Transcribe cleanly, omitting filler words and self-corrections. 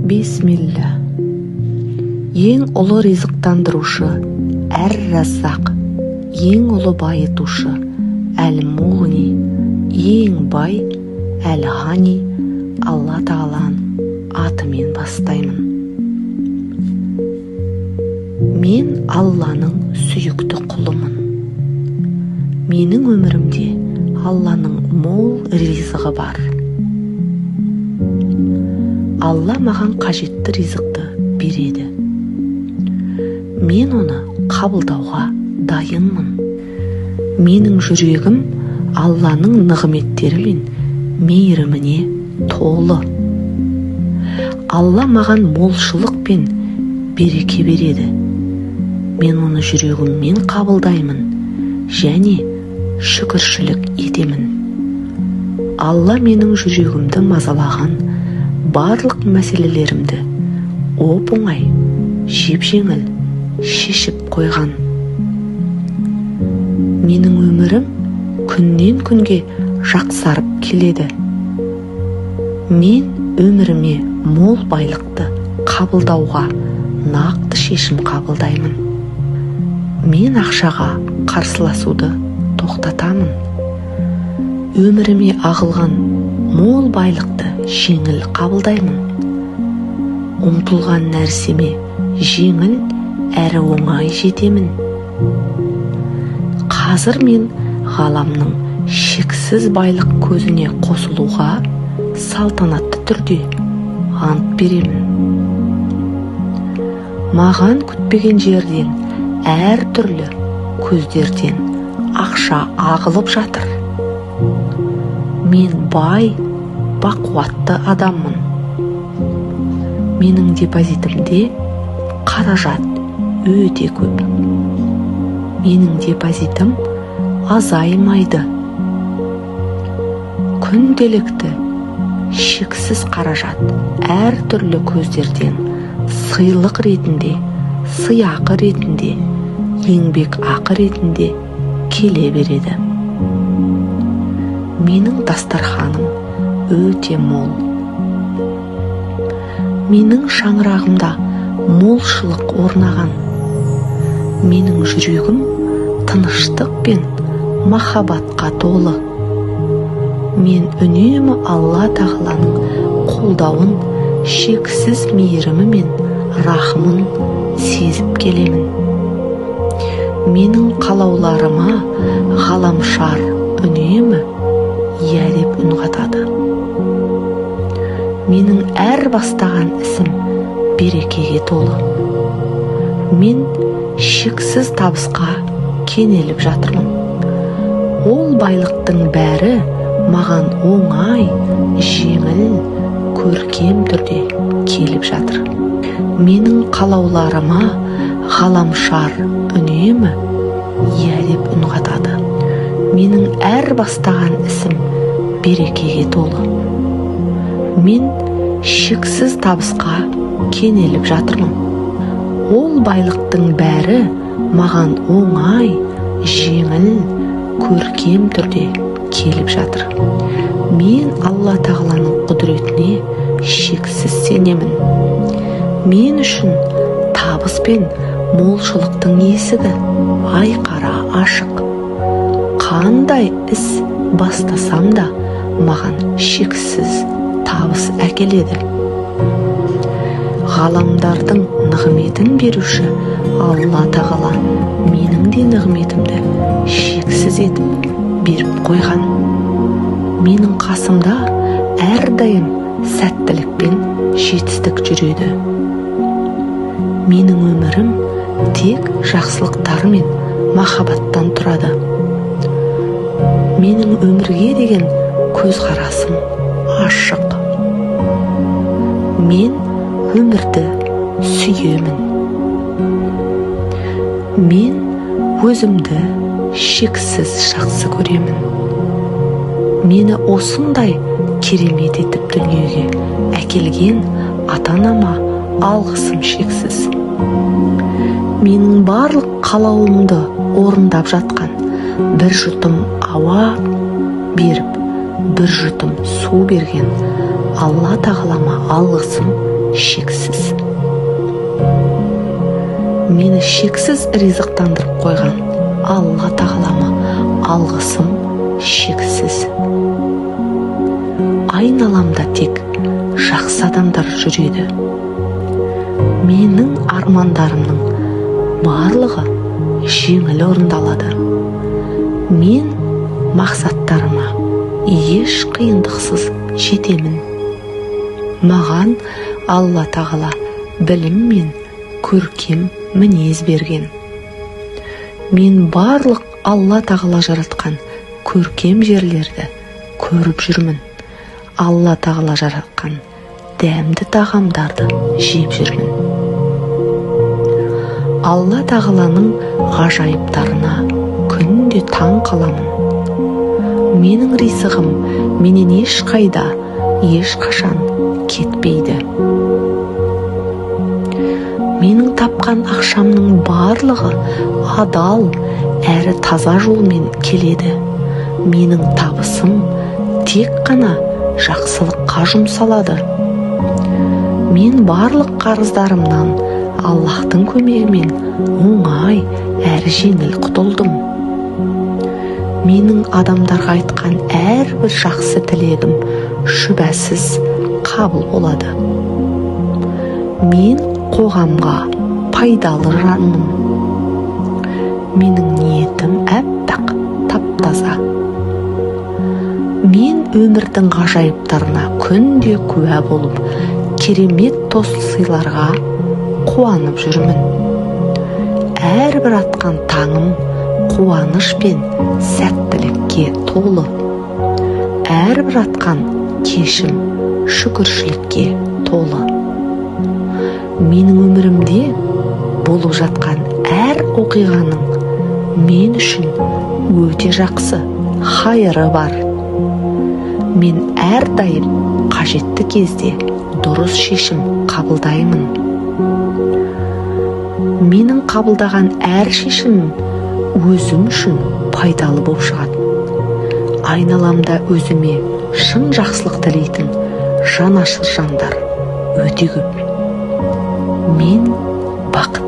Бисмилля. Ең ұлы ризықтандырушы, әр-Раззақ, ең ұлы байытушы, әл-Муғни, ең бай, әл-Ғани, Алла Тағаланың атымен бастаймын. Мен Алланың сүйікті құлымын. Менің өмірімде Алланың мол ризығы бар. Алла маған қажетті ризықты береді. Мен оны қабылдауға дайынмын. Менің жүрегім Алланың нығметтері мен мейіріміне толы. Алла маған молшылық пен береке береді. Мен оны жүрегіммен қабылдаймын және шүкіршілік етемін. Алла менің жүрегімді мазалаған барлық мәселелерімді оп-оңай, жеп-жеңіл шешіп қойған. Менің өмірім күннен күнге жақсарып келеді. Мен өміріме мол байлықты қабылдауға нақты шешім қабылдаймын. Мен ақшаға қарсыласуды тоқтатамын. Өміріме ағылған мол байлықты жеңіл қабылдаймын. Ұмтылған нәрсеме жеңіл әрі оңай жетемін. Қазір мен ғаламның шексіз байлық көзіне қосылуға салтанатты түрде ант беремін. Маған күтпеген жерден әр түрлі көздерден ақша ағылып жатыр. Мен бай, бақуатты адаммын. Менің депозитімде қаражат өте көп. Менің депозитім азаймайды. Күнделікті шексіз қаражат әр түрлі көздерден сыйлық ретінде, сыйақы ретінде, еңбек ақы ретінде келе береді. Менің дастарханым өте мол. Менің шаңырағымда молшылық орнаған. Менің жүрегім тыныштық пен махаббатқа толы. Мен үнемі Алла Тағаланың қолдауын, шексіз мейірімі мен рахымын сезіп келемін. Менің қалауларыма ғаламшар үнемі иә деп үн қатады. Менің әр бастаған ісім берекеге толы. Мен шексіз табысқа кенеліп жатырмын. Ол байлықтың бәрі маған оңай, жеңіл, көркем түрде келіп жатыр. Менің қалауларыма ғаламшар үнемі иә деп үн қатады. Менің әр бастаған ісім берекеге толы. Мен шексіз табысқа кенеліп жатырмын. Ол байлықтың бәрі маған оңай, жеңіл, көркем түрде келіп жатыр. Мен Алла Тағаланың құдіретіне шексіз сенемін. Мен үшін табыс пен молшылықтың есігі айқара ашық. Қандай іс бастасам да маған шексіз табыс әкеледі. Ғаламдардың нығметін беруші Алла Тағала менің де нығметімді шексіз етіп беріп қойған. Менің қасымда әрдайым сәттілік пен жетістік жүреді. Менің өмірім тек жақсылықтар мен махаббаттан тұрады. Менің өмірге деген көзқарасым ашық. Мен өмірді сүйемін. Мен өзімді шексіз жақсы көремін. Мені осындай керемет етіп дүниеге әкелген ата-анама алғысым шексіз. Менің барлық қалауымды орындап жатқан бір жұтым ауа беріп, бір жұтым су берген Алла Тағалама алғысым шексіз. Мені шексіз ризықтандырып қойған Алла тағалама алғысым шексіз. Айналамда тек жақсы адамдар жүреді. Менің армандарымның барлығы жеңіл орындалады. Мен мақсаттарыма еш қиындықсыз жетемін. Маған Алла тағала білім мен көркем мінез берген. Мен барлық Алла тағала жаратқан көркем жерлерді көріп жүрмін. Алла тағала жаратқан дәмді тағамдарды жеп жүрмін. Алла тағаланың ғажайыптарына күнде таң қаламын. Менің ризығым менен ешқайда, ешқашан кетпейді. Менің тапқан ақшамның барлығы адал әрі таза жолмен келеді. Менің табысым тек қана жақсылыққа жұмсалады. Мен барлық қарыздарымнан Аллахтың көмегімен оңай әрі жеңіл құтылдым. Менің адамдарға айтқан әрбір жақсы тілегім шүбәсіз қабыл болады. Мен қоғамға пайдалы жанмын. Менің ниетім әппақ, тап-таза. Мен өмірдің ғажайыптарына күнде куә болып, керемет тосылсыйларға қуанып жүрмін. Әрбір атқан таңым қуаныш пен сәттілікке толы. Әрбір атқан кешім шүкіршілікке толы. Менің өмірімде болып жатқан әр оқиғаның мен үшін өте жақсы хайыры бар. Мен әрдайым қажетті кезде дұрыс шешім қабылдаймын. Менің қабылдаған әр шешімім өзім үшін пайдалы болып шығады. Айналамда өзіме шын жақсылық тілейтін жанашыр жандар өте көп. Мен бақыт